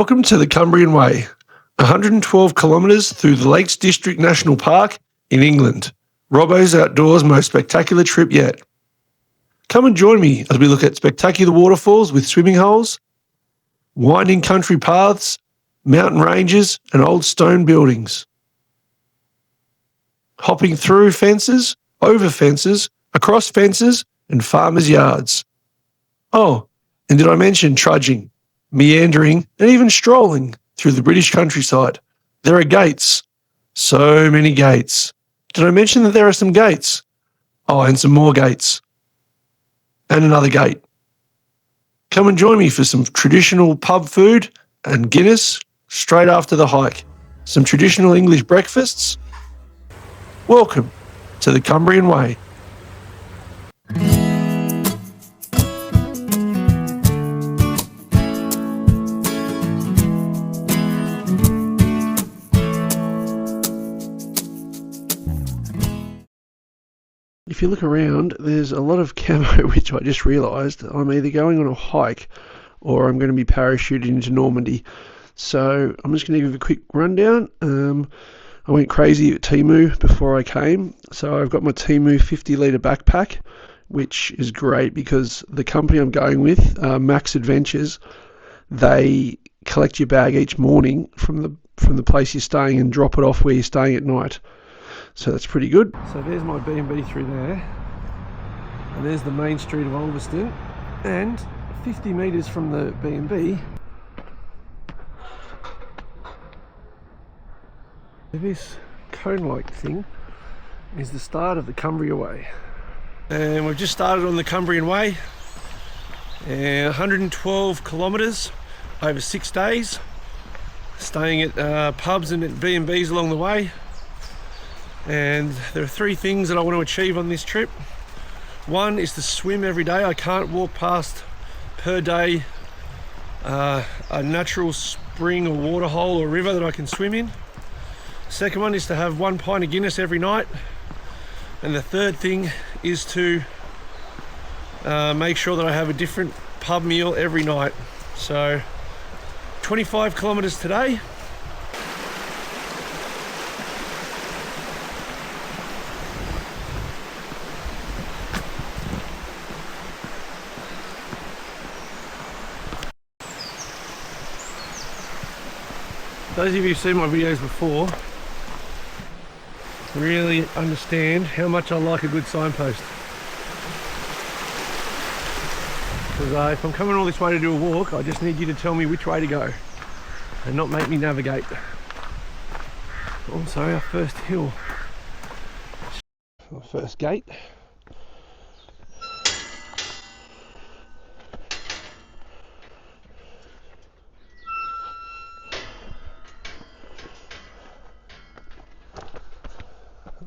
Welcome to the Cumbrian Way, 112 kilometres through the Lakes District National Park in England. Robbo's Outdoors' most spectacular trip yet. Come and join me as we look at spectacular waterfalls with swimming holes, winding country paths, mountain ranges and old stone buildings. Hopping through fences, over fences, across fences and farmers' yards. Oh, and did I mention trudging, meandering and even strolling through the British countryside? There are gates. So many gates. Did I mention that there are some gates? Oh, and some more gates. And another gate. Come and join me for some traditional pub food and Guinness straight after the hike. Some traditional English breakfasts. Welcome to the Cumbrian Way. If you look around, there's a lot of camo, which I just realised I'm either going on a hike or I'm going to be parachuting into Normandy. So I'm just going to give a quick rundown. I went crazy at Temu before I came. So I've got my Temu 50 litre backpack, which is great because the company I'm going with, Max Adventures, they collect your bag each morning from the place you're staying and drop it off where you're staying at night. So that's pretty good. So there's my B&B through there, and there's the main street of Ulverston, and 50 metres from the B&B, this cone-like thing is the start of the Cumbria Way. And we've just started on the Cumbrian Way, 112 kilometres over 6 days, staying at pubs and at B&Bs along the way. And there are three things that I want to achieve on this trip. One is to swim every day. I can't walk past per day a natural spring or water hole or river that I can swim in. Second one is to have 1 pint of Guinness every night. And the third thing is to make sure that I have a different pub meal every night. So 25 kilometres today. Those of you who've seen my videos before really understand how much I like a good signpost. Because if I'm coming all this way to do a walk, I just need you to tell me which way to go and not make me navigate. Also, our first hill. Our first gate.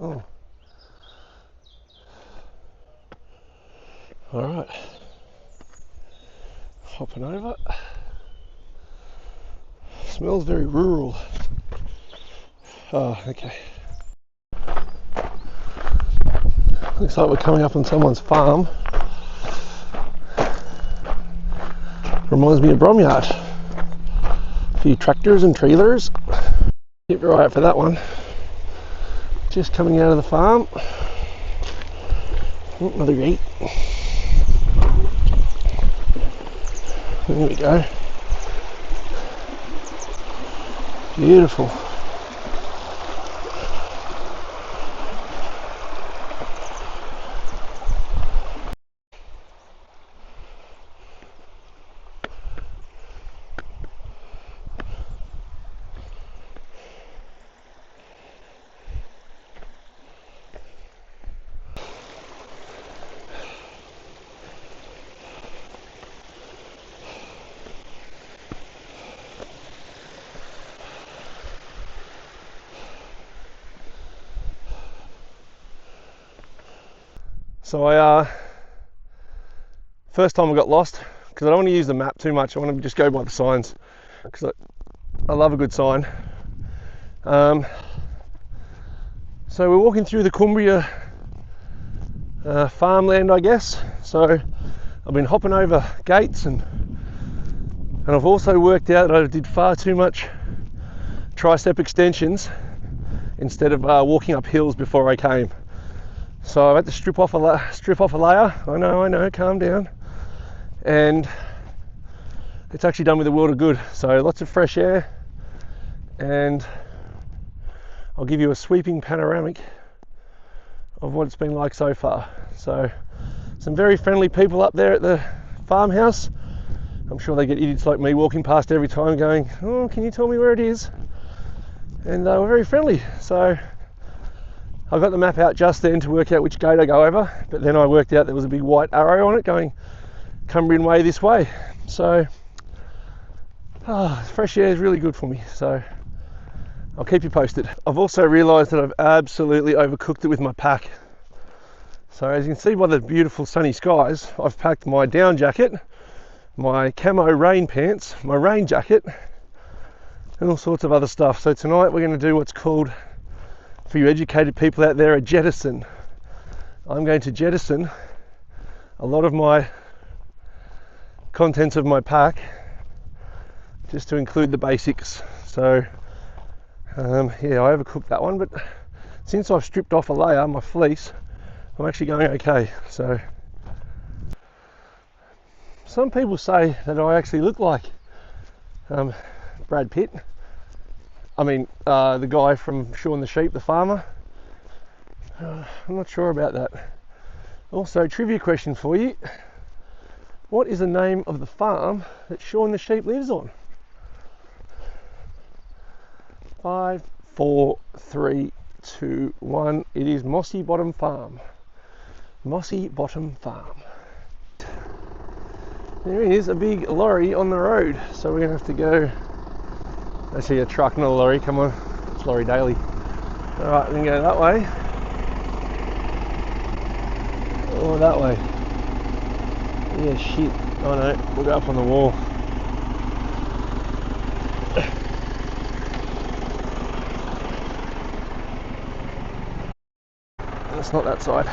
Oh. All right. Hopping over. Smells very rural. Oh, okay. Looks like we're coming up on someone's farm. Reminds me of Bromyard. A few tractors and trailers. Keep your eye out for that one. Just coming out of the farm. Oh, another gate. There we go. Beautiful. So first time I got lost, because I don't want to use the map too much. I want to just go by the signs, because I love a good sign. So we're walking through the Cumbria farmland, I guess. So I've been hopping over gates and And I've also worked out that I did far too much tricep extensions instead of walking up hills before I came. So I had to strip off a layer. I know, calm down. And it's actually done me the world of good. So lots of fresh air, and I'll give you a sweeping panoramic of what it's been like so far. So some very friendly people up there at the farmhouse. I'm sure they get idiots like me walking past every time going, oh, can you tell me where it is? And they were very friendly. So I got the map out just then to work out which gate I go over, but then I worked out there was a big white arrow on it going Cumbria Way this way. So fresh air is really good for me. So I'll keep you posted. I've also realised that I've absolutely overcooked it with my pack. So as you can see by the beautiful sunny skies, I've packed my down jacket, my camo rain pants, my rain jacket, and all sorts of other stuff. So tonight we're going to do what's called, for you educated people out there, a jettison. I'm going to jettison a lot of my contents of my pack just to include the basics. So yeah, I overcooked that one, but since I've stripped off a layer, my fleece, I'm actually going okay. So some people say that I actually look like Brad Pitt. I mean, the guy from Shaun the Sheep, the farmer. I'm not sure about that. Also, trivia question for you. What is the name of the farm that Shaun the Sheep lives on? 5, 4, 3, 2, 1. It is Mossy Bottom Farm. Mossy Bottom Farm. There is a big lorry on the road, so we're going to have to go. I see a truck, not a lorry. Come on, it's Lorry Daily. Alright, we can go that way. Or that way. Yeah, shit. Oh no, we'll go up on the wall. It's not that side.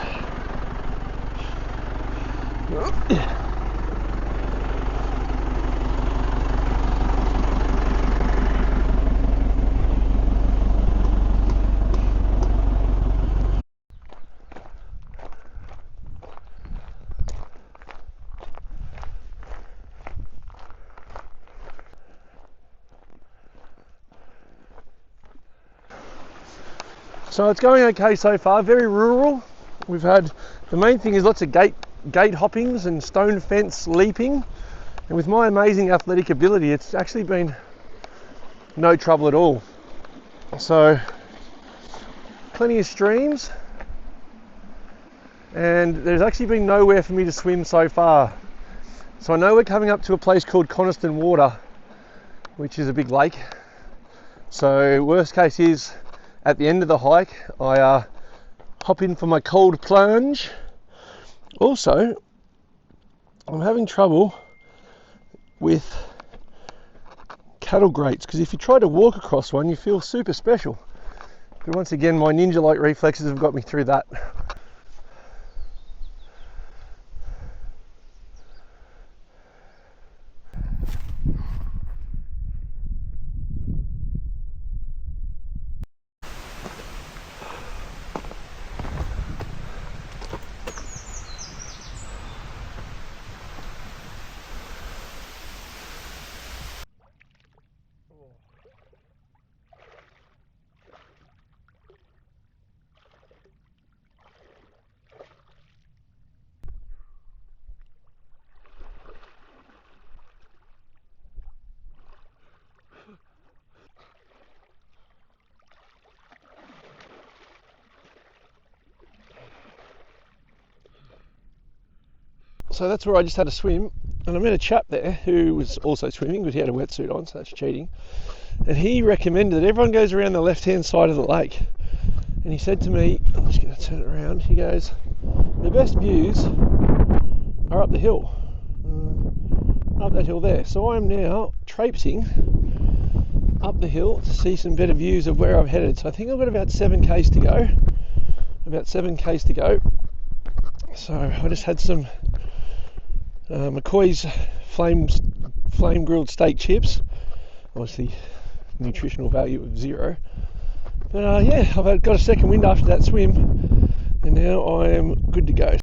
So it's going okay so far, very rural. We've had, the main thing is lots of gate hoppings and stone fence leaping. And with my amazing athletic ability, it's actually been no trouble at all. So plenty of streams, and there's actually been nowhere for me to swim so far. So I know we're coming up to a place called Coniston Water, which is a big lake. So worst case is, at the end of the hike, I hop in for my cold plunge. Also, I'm having trouble with cattle grates, because if you try to walk across one, you feel super special. But once again, my ninja-like reflexes have got me through that. So that's where I just had a swim, and I met a chap there who was also swimming, but he had a wetsuit on, so that's cheating. And he recommended that everyone goes around the left-hand side of the lake. And he said to me, I'm just going to turn it around, he goes, the best views are up the hill, up that hill there. So I'm now traipsing up the hill to see some better views of where I've headed. So I think I've got about 7 k's to go. So I just had some McCoy's Flames flame grilled steak chips. Obviously, nutritional value of 0. But yeah, I've got a second wind after that swim, and now I am good to go.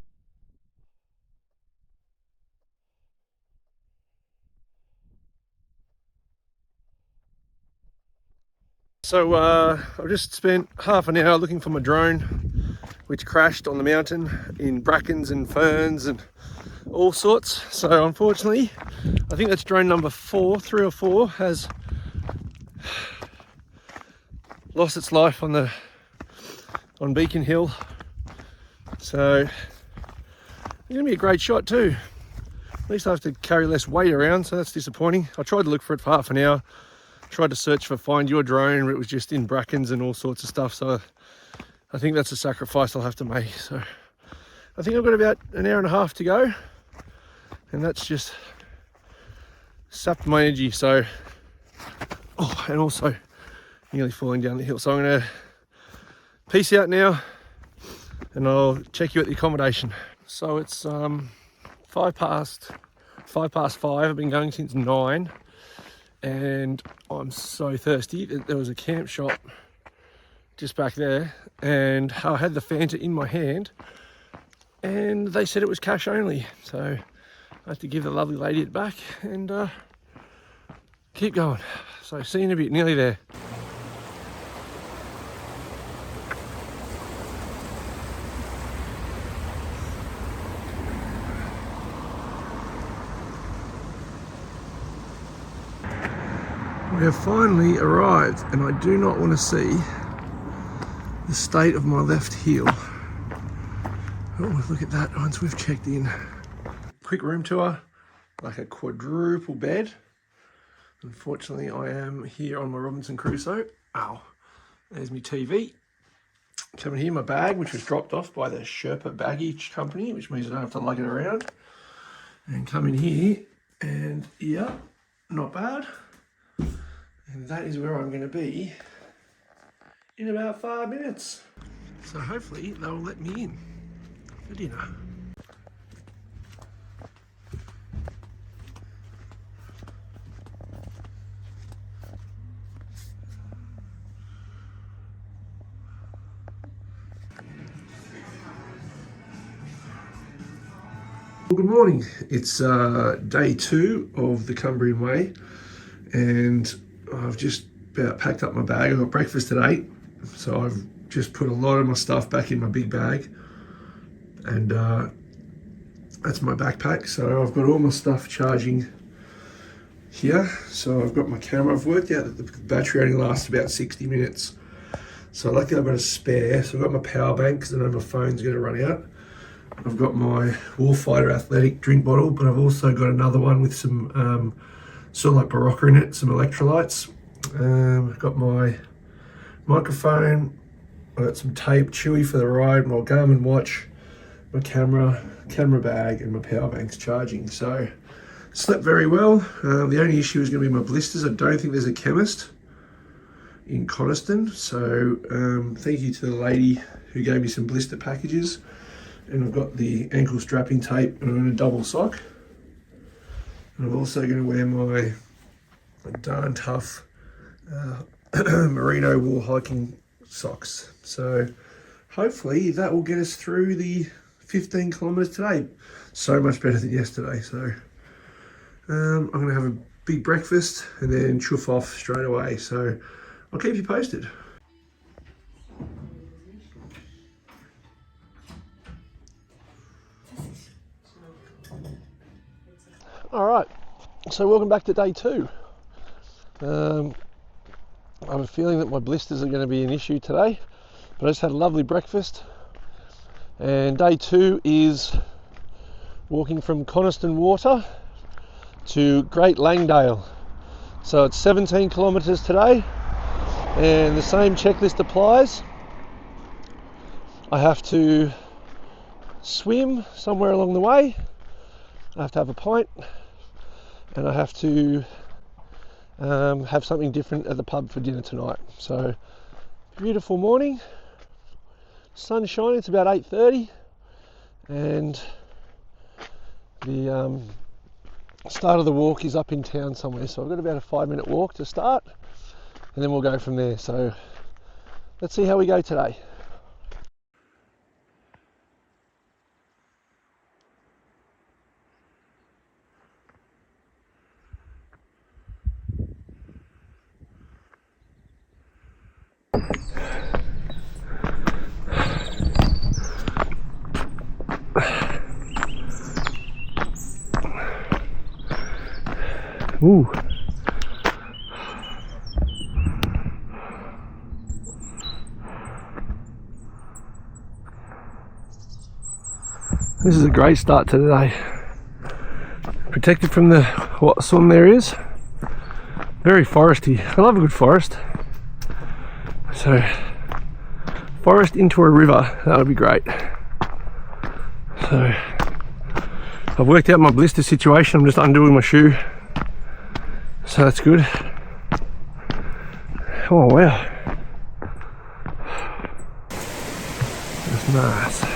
So I've just spent half an hour looking for my drone, which crashed on the mountain in brackens and ferns and all sorts. So unfortunately, I think that's drone number 3 or 4 has lost its life on Beacon Hill. So it's gonna be a great shot too. At least I have to carry less weight around, so that's disappointing. I tried to look for it for half an hour. Tried to search for find your drone, but it was just in brackens and all sorts of stuff. So I think that's a sacrifice I'll have to make. So I think I've got about an hour and a half to go, and that's just sapped my energy. So, oh, and also nearly falling down the hill. So I'm going to peace out now, and I'll check you at the accommodation. So it's 5 past 5. I've been going since 9. And I'm so thirsty. There was a camp shop just back there, and I had the Fanta in my hand, and they said it was cash only. So I have to give the lovely lady it back and keep going. So see you in a bit, nearly there. We have finally arrived, and I do not want to see the state of my left heel. Oh, look at that once we've checked in. Quick room tour, like a quadruple bed. Unfortunately, I am here on my Robinson Crusoe. Ow, there's my TV. Coming here, my bag, which was dropped off by the Sherpa baggage company, which means I don't have to lug it around. And come in here, and yeah, not bad. And that is where I'm going to be in about 5 minutes. So hopefully they'll let me in for dinner. Well, good morning. It's day 2 of the Cumbria Way, and I've just about packed up my bag. I got breakfast at 8, so I've just put a lot of my stuff back in my big bag, and that's my backpack. So I've got all my stuff charging here. So I've got my camera. I've worked out that the battery only lasts about 60 minutes. So luckily I've got a spare. So I've got my power bank because I know my phone's going to run out. I've got my Warfighter Athletic drink bottle, but I've also got another one with some sort of like Barocca in it, some electrolytes. I've got my microphone, I've got some tape, Chewy for the ride, my Garmin watch, my camera bag, and my power bank's charging. So slept very well. The only issue is going to be my blisters. I don't think there's a chemist in Coniston, so thank you to the lady who gave me some blister packages. And I've got the ankle strapping tape, and I'm in a double sock. And I'm also going to wear my darn tough merino wool hiking socks. So hopefully that will get us through the 15 kilometres today. So much better than yesterday. So I'm going to have a big breakfast and then chuff off straight away. So I'll keep you posted. All right, so welcome back to day 2. I have a feeling that my blisters are going to be an issue today, but I just had a lovely breakfast. And day 2 is walking from Coniston Water to Great Langdale. So it's 17 kilometres today, and the same checklist applies. I have to swim somewhere along the way, I have to have a pint, and I have to have something different at the pub for dinner tonight. So beautiful morning, sun shining. It's about 8:30, and the start of the walk is up in town somewhere, so I've got about a 5-minute walk to start, and then we'll go from there. So let's see how we go today. Ooh. This is a great start to the day. Protected from the what swamp there is. Very foresty. I love a good forest. So, forest into a river, that would be great. So, I've worked out my blister situation. I'm just undoing my shoe. So that's good. Oh wow. That's nice.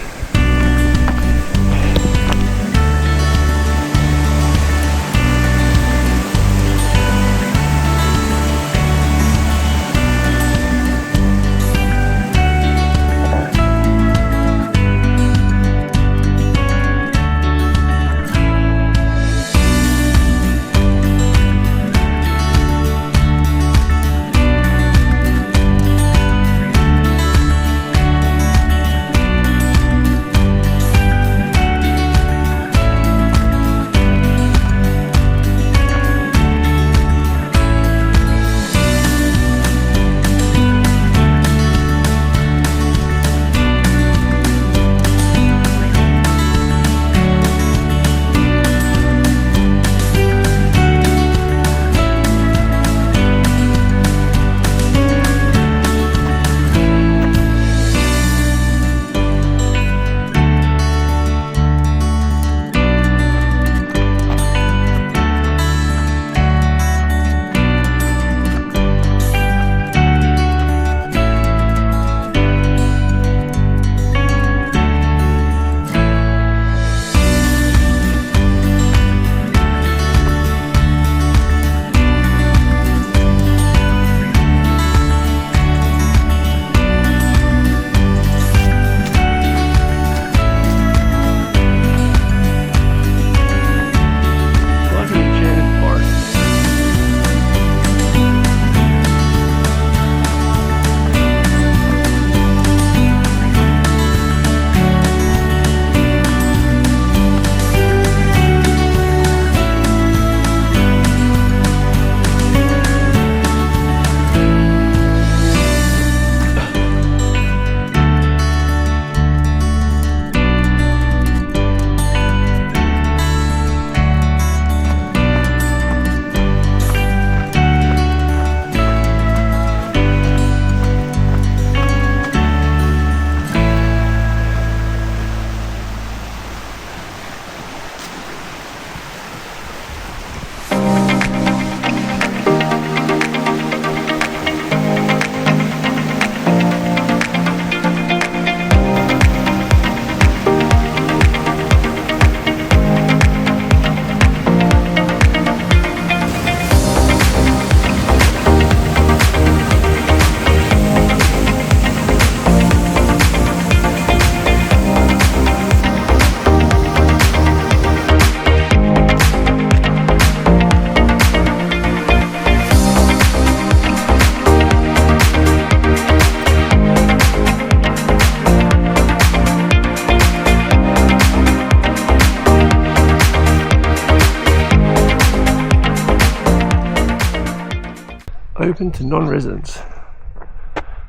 Open to non-residents.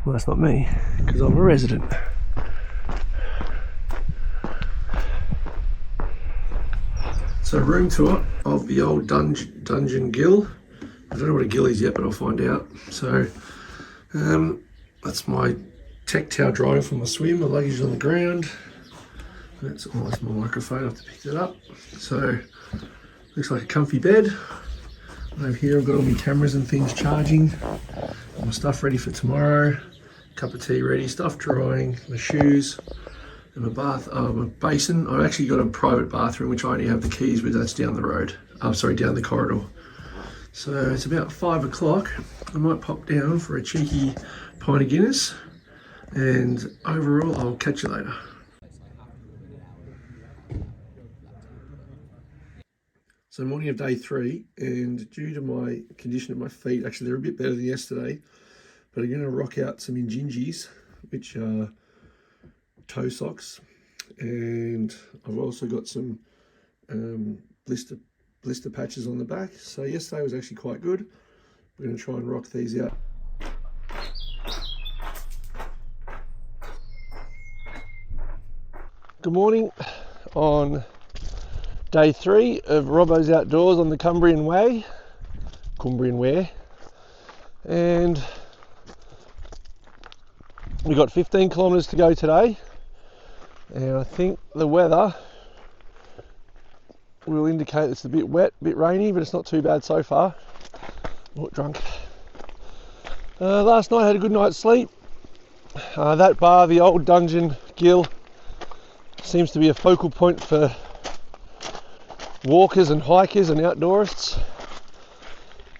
Well, that's not me, because I'm a resident. So, room tour of the old dungeon gill. I don't know what a gill is yet, but I'll find out. So, that's my tech towel drying from my swim. My luggage is on the ground. That's my microphone. I have to pick it up. So, looks like a comfy bed. Over here I've got all my cameras and things charging, all my stuff ready for tomorrow, cup of tea ready, stuff drying, my shoes, And my basin. I've actually got a private bathroom which I only have the keys with. That's down the road. Sorry, down the corridor. So it's about 5 o'clock. I might pop down for a cheeky pint of Guinness. And overall, I'll catch you later. So morning of day 3, and due to my condition of my feet, actually they're a bit better than yesterday, but I'm going to rock out some Injinjis, which are toe socks, and I've also got some blister patches on the back. So yesterday was actually quite good. We're going to try and rock these out. Good morning on day 3 of Robbo's Outdoors on the Cumbria Way, and we've got 15 kilometres to go today, and I think the weather will indicate it's a bit wet, a bit rainy, but it's not too bad so far. Not drunk. Last night I had a good night's sleep. That bar, the old Dungeon Gill, seems to be a focal point for walkers and hikers and outdoorists,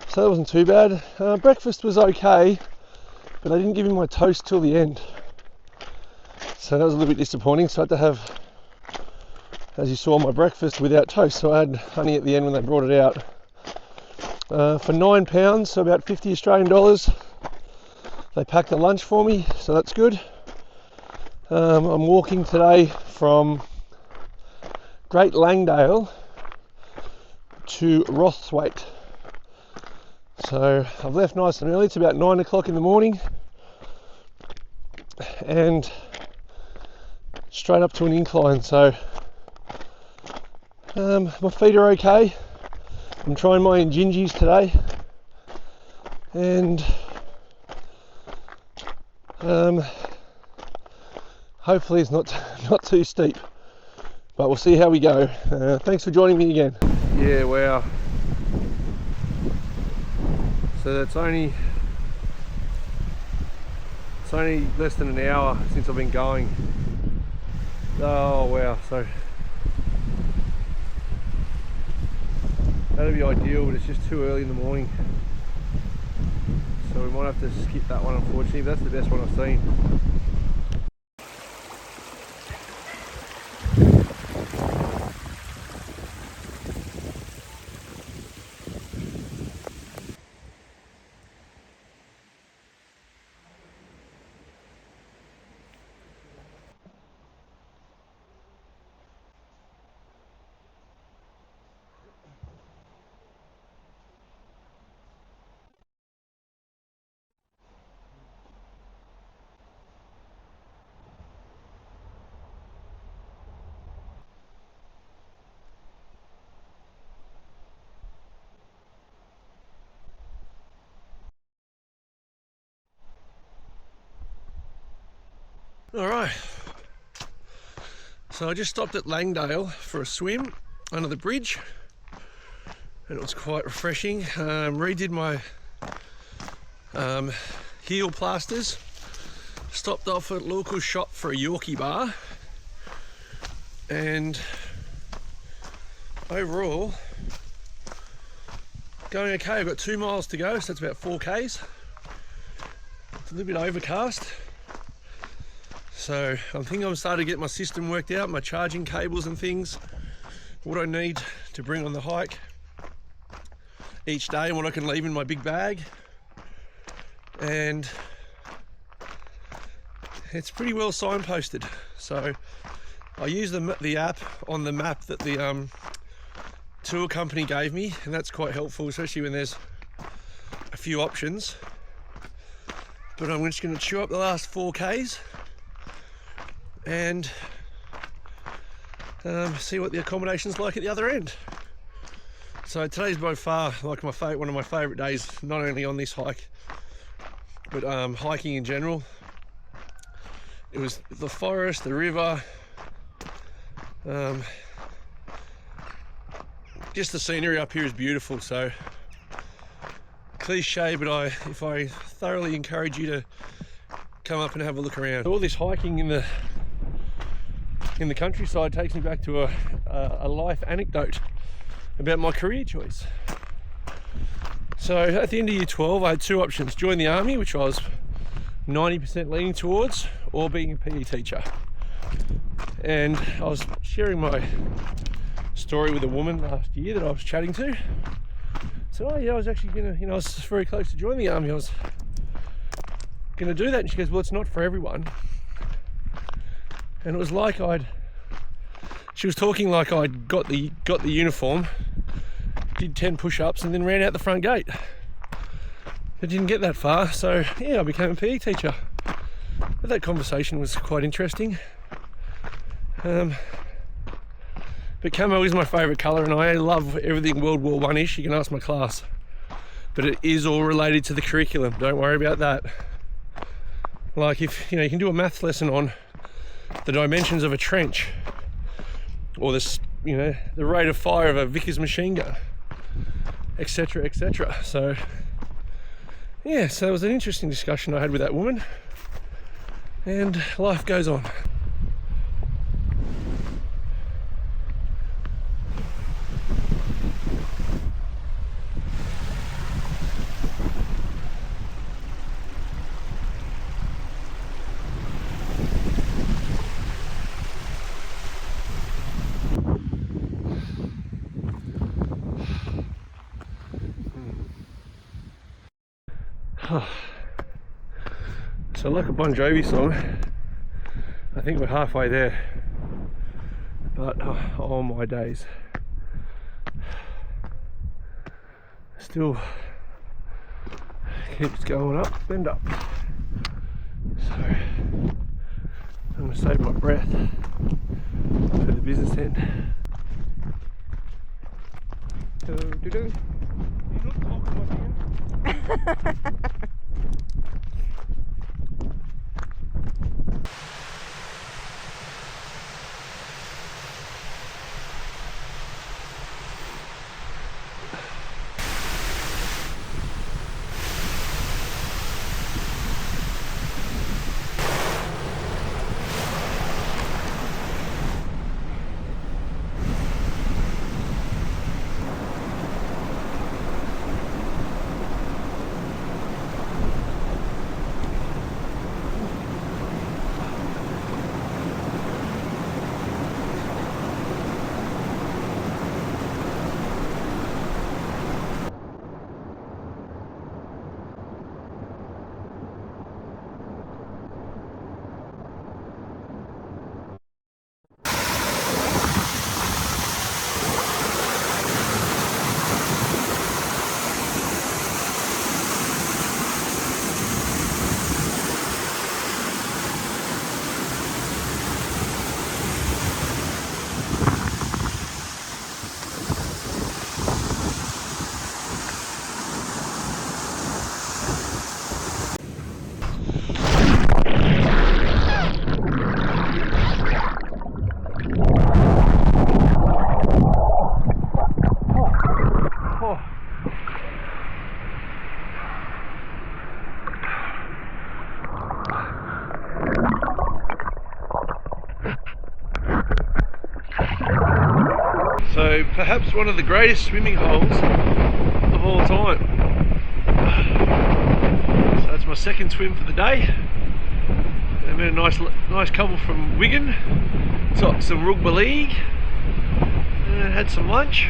so that wasn't too bad. Breakfast was okay, but I didn't give him my toast till the end, so that was a little bit disappointing. So I had to have, as you saw, my breakfast without toast, so I had honey at the end when they brought it out. For £9, so about 50 Australian dollars, they packed a lunch for me, so that's good. I'm walking today from Great Langdale to Rothwaite. So I've left nice and early. It's about 9 o'clock in the morning, and straight up to an incline. So my feet are okay. I'm trying my Injinjis today, and hopefully it's not too steep, but we'll see how we go. Thanks for joining me again. Yeah, wow. So that's only less than an hour since I've been going. Oh wow, so that'd be ideal, but it's just too early in the morning, so we might have to skip that one, unfortunately. But that's the best one I've seen. Alright, so I just stopped at Langdale for a swim under the bridge, and it was quite refreshing. Redid my heel plasters, stopped off at a local shop for a Yorkie bar, and overall going okay. I've got 2 miles to go, so that's about 4 k's. It's a little bit overcast, so I'm thinking I'm starting to get my system worked out, my charging cables and things, what I need to bring on the hike each day and what I can leave in my big bag. And it's pretty well signposted, so I use the app on the map that the tour company gave me, and that's quite helpful, especially when there's a few options. But I'm just going to chew up the last 4 k's and see what the accommodation's like at the other end. So today's by far like one of my favourite days, not only on this hike but hiking in general. It was the forest, the river, just the scenery up here is beautiful. So cliche, but I thoroughly encourage you to come up and have a look around. All this hiking in the in the countryside takes me back to a life anecdote about my career choice. So at the end of year 12, I had two options: join the army, which I was 90% leaning towards, or being a PE teacher. And I was sharing my story with a woman last year that I was chatting to. So, oh yeah, I was actually gonna, I was very close to joining the army. I was gonna do that. And she goes, well, it's not for everyone. And it was like she was talking like I'd got the uniform, did 10 push-ups and then ran out the front gate. I didn't get that far, so yeah, I became a PE teacher. But that conversation was quite interesting. But camo is my favourite colour, and I love everything World War One-ish. You can ask my class. But it is all related to the curriculum. Don't worry about that. Like if, you can do a maths lesson on the dimensions of a trench, or the rate of fire of a Vickers machine gun, etc, etc. So yeah, so it was an interesting discussion I had with that woman, and life goes on. So like a Bon Jovi song, I think we're halfway there, but oh my days, still keeps going up and up. So I'm going to save my breath for the business end. You not talking about here? So perhaps one of the greatest swimming holes of all time. So that's my second swim for the day. I met a nice couple from Wigan. Got some rugby league and had some lunch.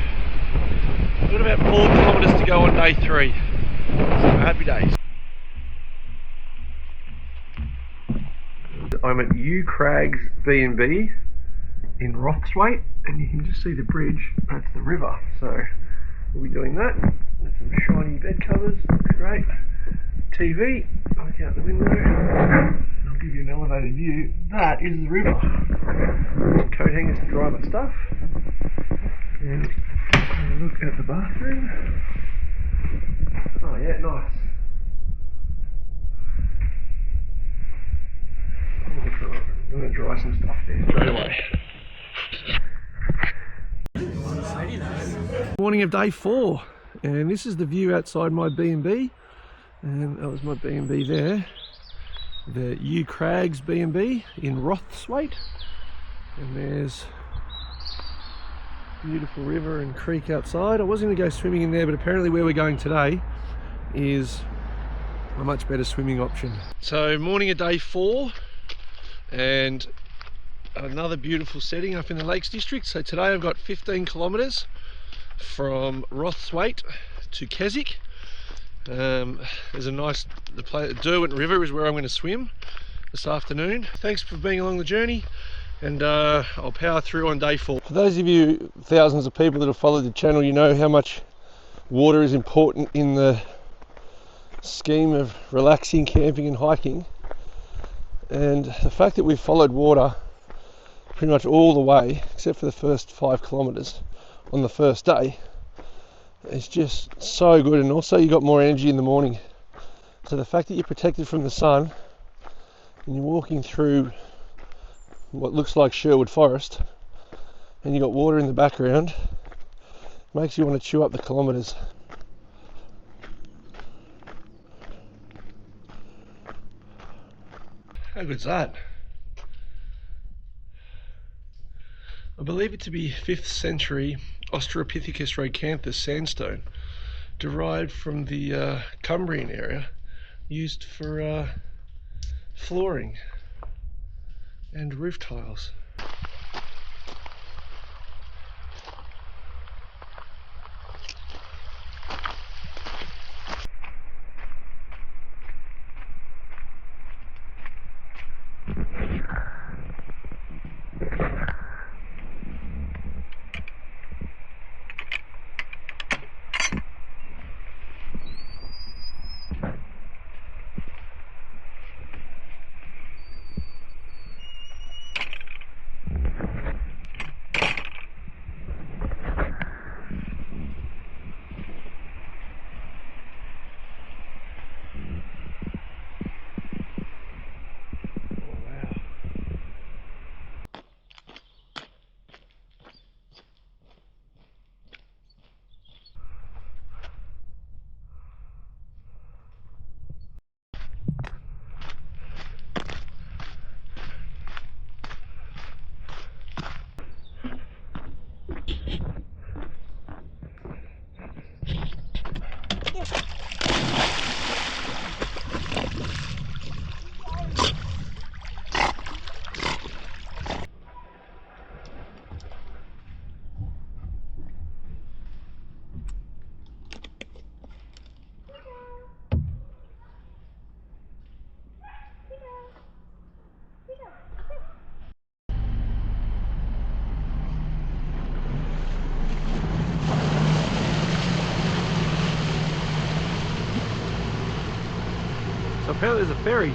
We've got about 4 kilometres to go on day 3. So happy days. I'm at U Crags B&B in Roththwaite, and you can just see the bridge. That's the river, so we'll be doing that. With some shiny bed covers, looks great. TV, look out the window. I'll give you an elevated view. That is the river. Some coat hangers to dry my stuff. And have a look at the bathroom. Oh yeah, nice. I'm going to dry some stuff there straight away. Morning of day 4, and this is the view outside my B&B, and that was my B&B there, the U Crags B&B in Roththwaite, And there's a beautiful river and creek outside. I was going to go swimming in there, but apparently where we're going today is a much better swimming option. So morning of day 4 and another beautiful setting up in the Lakes District. So today I've got 15 kilometres from Rothwaite to Keswick. There's a nice, the Derwent River is where I'm going to swim this afternoon. Thanks for being along the journey, and I'll power through on day 4. For those of you, thousands of people that have followed the channel, you know how much water is important in the scheme of relaxing, camping and hiking. And the fact that we've followed water pretty much all the way, except for the first 5 kilometres on the first day, is just so good. And also you got more energy in the morning. So the fact that you're protected from the sun and you're walking through what looks like Sherwood Forest and you got water in the background makes you want to chew up the kilometres. How good's that? I believe it to be 5th century Australopithecus rhodcanthus sandstone, derived from the Cumbrian area, used for flooring and roof tiles. So apparently there's a ferry.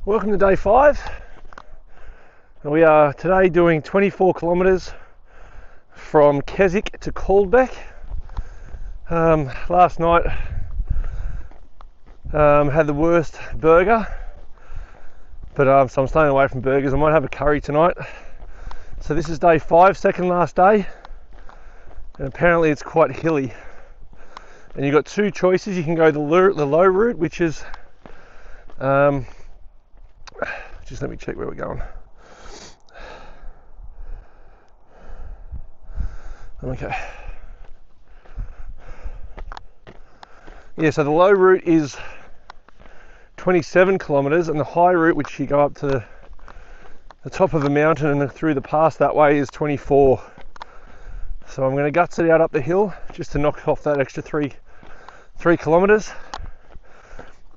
Welcome to day 5. We are today doing 24 kilometres from Keswick to Caldbeck. Last night had the worst burger, but so I'm staying away from burgers. I might have a curry tonight. So this is day 5, second last day, and apparently it's quite hilly. And you've got 2 choices. You can go the low route, which is just let me check where we're going. Okay. Yeah, so the low route is 27 kilometres, and the high route, which you go up to the top of the mountain and through the pass that way, is 24. So I'm going to guts it out up the hill just to knock off that extra 3 kilometres.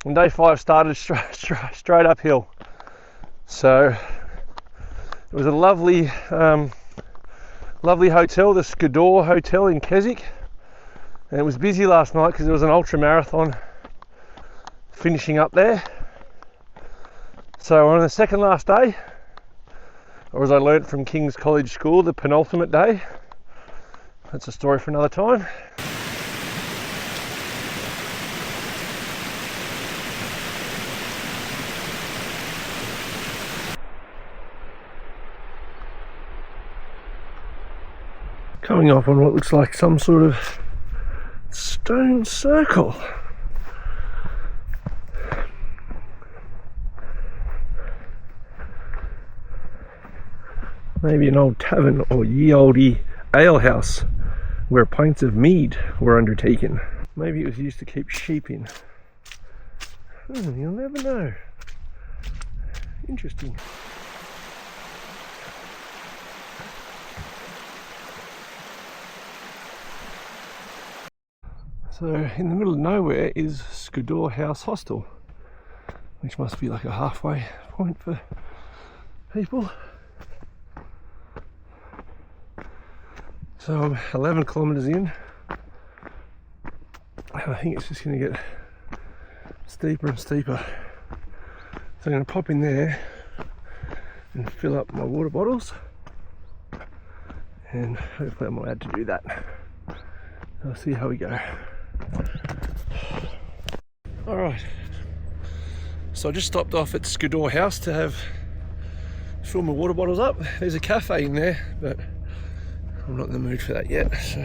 And day 5 started straight uphill. So it was a lovely hotel, the Skidor Hotel in Keswick, and it was busy last night because there was an ultra marathon finishing up there. So on the second last day, or as I learnt from King's College School, the penultimate day. That's a story for another time. Coming off on what looks like some sort of stone circle. Maybe an old tavern or ye olde alehouse where pints of mead were undertaken. Maybe it was used to keep sheep in. You'll never know. Interesting. So in the middle of nowhere is Skiddaw House Hostel, which must be like a halfway point for people. So I'm 11 kilometres in. I think it's just going to get steeper and steeper. So I'm going to pop in there and fill up my water bottles, and hopefully I'm allowed to do that. I'll see how we go. Alright, so I just stopped off at Skiddaw House to fill my water bottles up. There's a cafe in there, but I'm not in the mood for that yet, so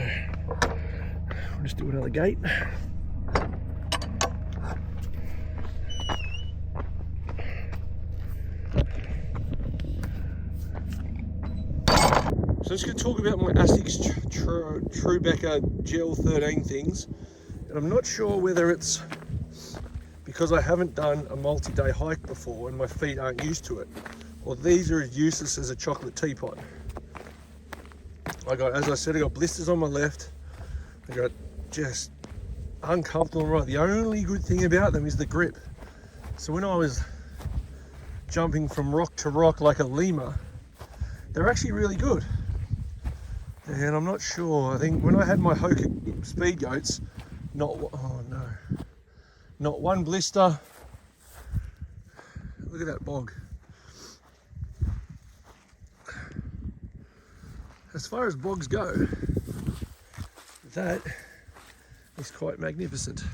I'll just do another gate. So I'm just going to talk about my ASICS Truebacker Gel 13 things, and I'm not sure whether it's because I haven't done a multi-day hike before and my feet aren't used to it, or these are as useless as a chocolate teapot. As I said, I got blisters on my left. I got just uncomfortable and right. The only good thing about them is the grip. So when I was jumping from rock to rock like a lemur, they're actually really good. And I'm not sure, I think when I had my Hoka speed goats, not one blister. Look at that bog. As far as bogs go, that is quite magnificent.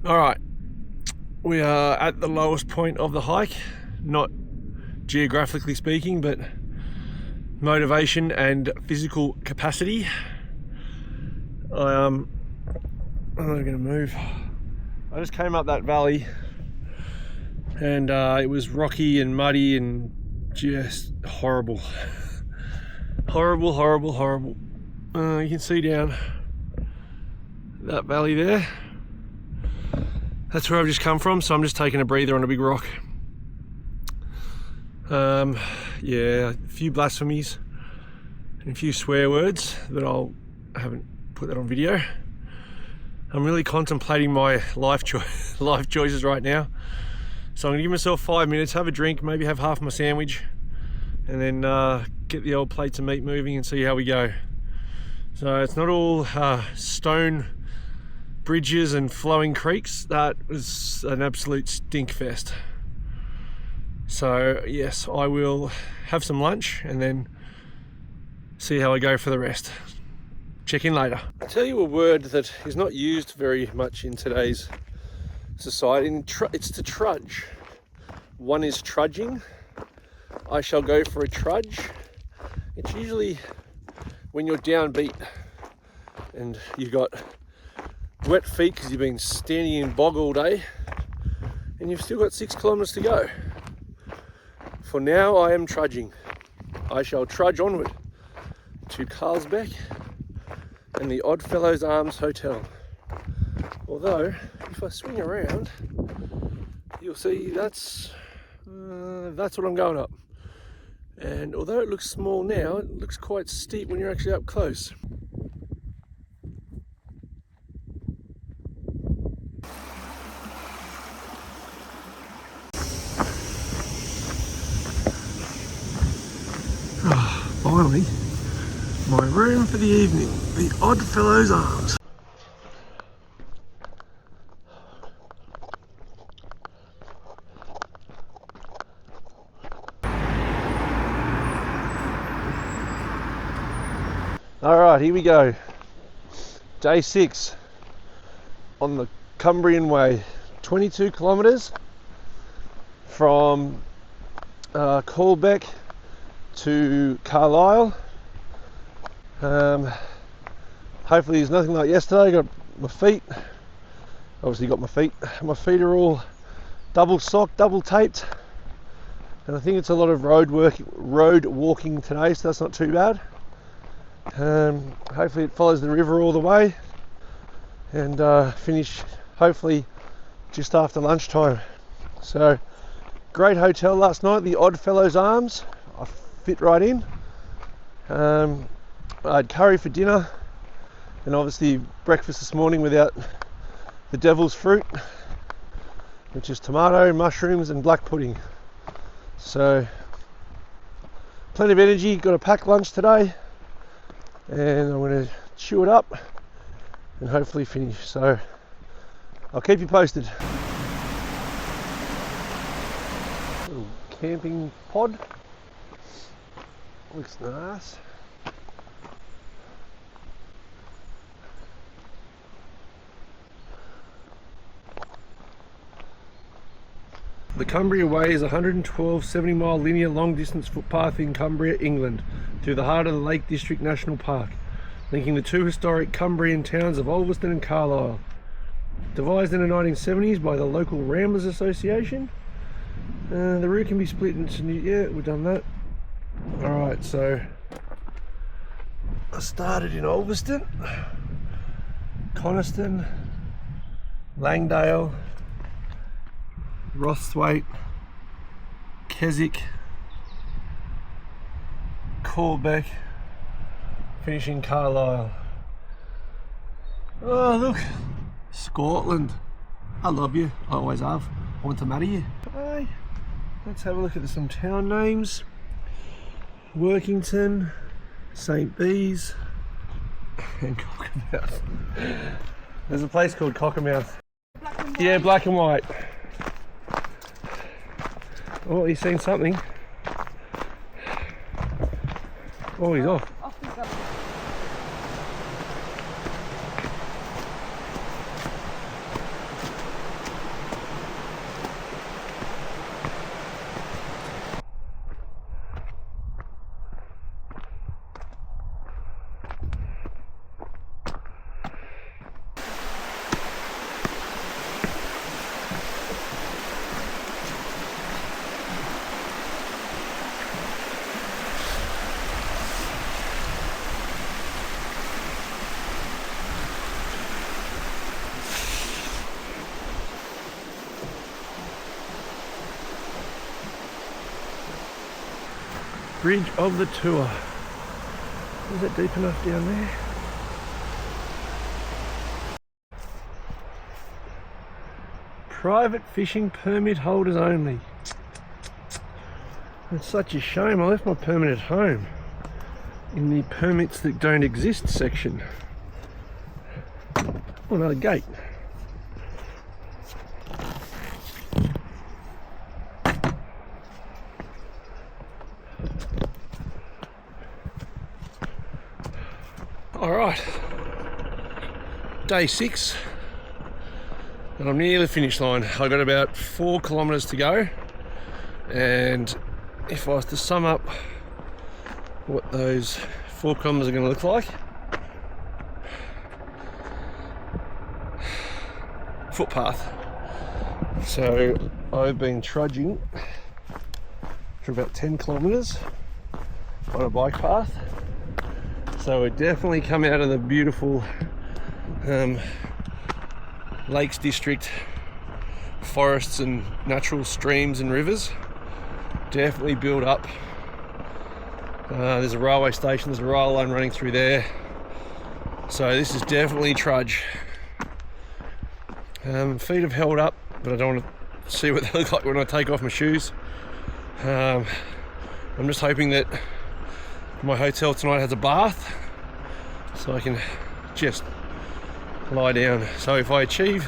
All right, we are at the lowest point of the hike, not geographically speaking, but motivation and physical capacity. I'm not going to move. I just came up that valley, and it was rocky and muddy and just horrible. Horrible. You can see down that valley there. That's where I've just come from, so I'm just taking a breather on a big rock. Yeah, a few blasphemies and a few swear words that I haven't put that on video. I'm really contemplating my life choices right now. So I'm gonna give myself 5 minutes, have a drink, maybe have half my sandwich, and then get the old plates of meat moving and see how we go. So it's not all stone bridges and flowing creeks. That was an absolute stink fest. So yes, I will have some lunch and then see how I go for the rest. Check in later. I'll tell you a word that is not used very much in today's society. It's to trudge. One is trudging. I shall go for a trudge. It's usually when you're downbeat and you've got wet feet because you've been standing in bog all day and you've still got 6 kilometres to go. For now, I am trudging. I shall trudge onward to Carlisle and the Oddfellows Arms Hotel. Although, if I swing around, you'll see that's what I'm going up. And although it looks small now, it looks quite steep when you're actually up close. Finally, my room for the evening, the Oddfellows Arms. Alright, here we go. Day 6 on the Cumbrian Way. 22 kilometres from Carlisle to Carlisle. Hopefully there's nothing like yesterday. Got my feet, obviously got my feet. My feet are all double socked, double taped. And I think it's a lot of road walking today, so that's not too bad. Hopefully it follows the river all the way and finish hopefully just after lunchtime. So great hotel last night, the Oddfellows Arms. I fit right in. I had curry for dinner and obviously breakfast this morning without the devil's fruit, which is tomato, mushrooms and black pudding. So plenty of energy. Got a packed lunch today and I'm going to chew it up and hopefully finish. So I'll keep you posted. Little camping pod. Looks nice. The Cumbria Way is a 112 70-mile linear long-distance footpath in Cumbria, England, through the heart of the Lake District National Park, linking the two historic Cumbrian towns of Ulverston and Carlisle. Devised in the 1970s by the local Ramblers Association, the route can be split into we've done that. Alright, so I started in Ulverston, Coniston, Langdale, Rothwaite, Keswick, Corbeck, finishing Carlisle. Oh look, Scotland. I love you, I always have. I want to marry you. Hey, let's have a look at some town names. Workington, St. Bees, and Cockermouth. There's a place called Cockermouth. Yeah, black and white. Oh, he's seen something. Oh, he's off. Bridge of the Tour. Is it deep enough down there? Private fishing permit holders only. It's such a shame. I left my permit at home in the permits that don't exist section. Oh, another gate. Alright, day 6 and I'm near the finish line. I've got about 4 kilometres to go, and if I was to sum up what those 4 kilometres are going to look like: footpath. So I've been trudging for about 10 kilometres on a bike path. So we definitely come out of the beautiful Lakes District, forests and natural streams and rivers. Definitely build up. There's a railway station, there's a rail line running through there. So this is definitely trudge. Feet have held up, but I don't want to see what they look like when I take off my shoes. I'm just hoping that my hotel tonight has a bath so I can just lie down. So if I achieve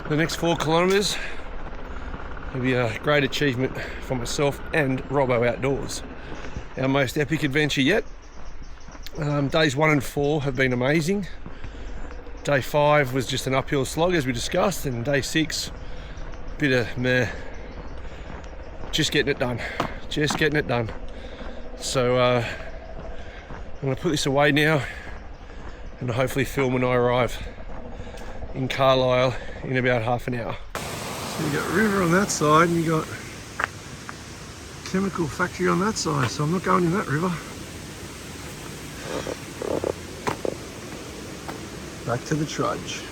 the next 4 kilometres, it'll be a great achievement for myself and Robbo Outdoors. Our most epic adventure yet. Days 1 and 4 have been amazing. Day 5 was just an uphill slog as we discussed, and day 6, bit of meh. Just getting it done. So I'm going to put this away now and hopefully film when I arrive in Carlisle in about half an hour. So you got river on that side and you got chemical factory on that side, so I'm not going in that river. Back to the trudge.